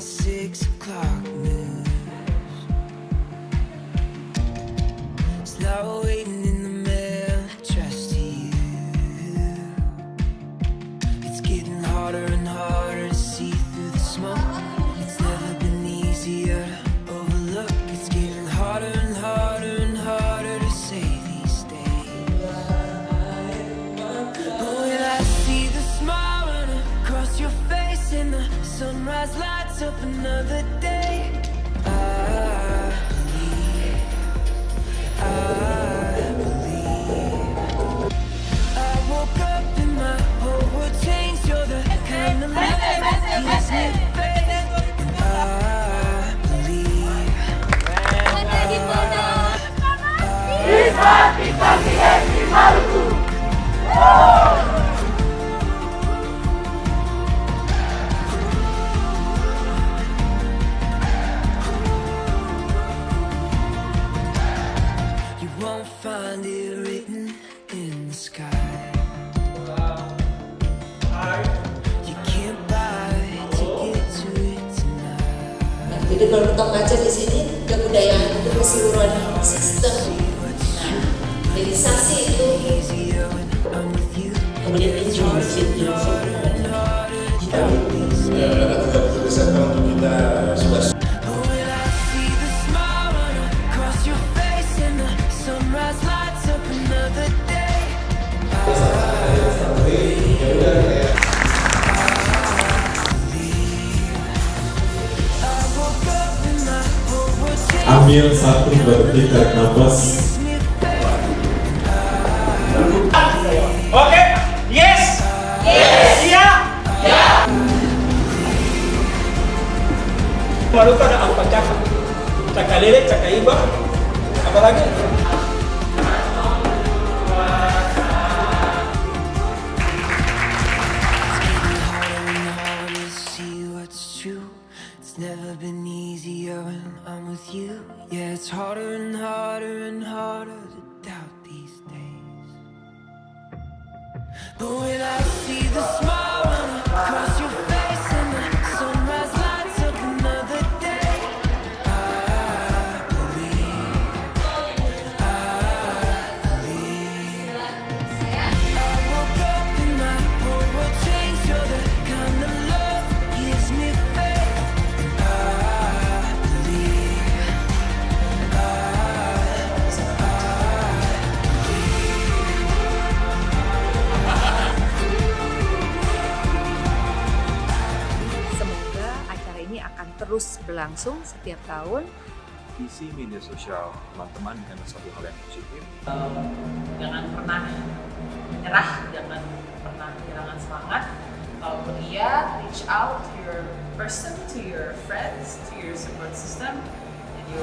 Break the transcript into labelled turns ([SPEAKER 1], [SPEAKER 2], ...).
[SPEAKER 1] 6 o'clock news. It's now waiting in the mail, trust you. It's getting harder and harder to see through the smoke. It's never been easier to overlook. It's getting harder and harder and harder to say these days. But when I see the smile run across your face and the sunrise lights up another day, I believe. I woke up and my whole world changed. You're the kind of love that gives me faith, and I believe. You won't find it written in the sky. You can't buy a ticket to it tonight.
[SPEAKER 2] Jadi kalau kita baca di sini kebudayaan itu keseluruhan sistem. Nah, jadi saksi itu kemudian injuncit
[SPEAKER 3] Ambil 1 berarti tarik nafas.
[SPEAKER 4] Oke, yes, iya. Baru tuh ada apa caka lele, caka iba, apa lagi?
[SPEAKER 1] It's never been easier when I'm with you. Yeah, it's harder and harder and harder to doubt these days. But when I see the smile run across your face and the sunrise lights up another day, I believe. I woke up and my whole world changed. You're the kind of love that gives me faith, and I believe.
[SPEAKER 5] Semoga acara ini akan terus berlangsung setiap tahun.
[SPEAKER 6] Isi media sosial teman-teman dengan sesuatu hal yang positif.
[SPEAKER 7] Jangan pernah menyerah, jangan pernah kehilangan semangat. Kalaupun iya, reach out to your person, to your friends, to your support system, and you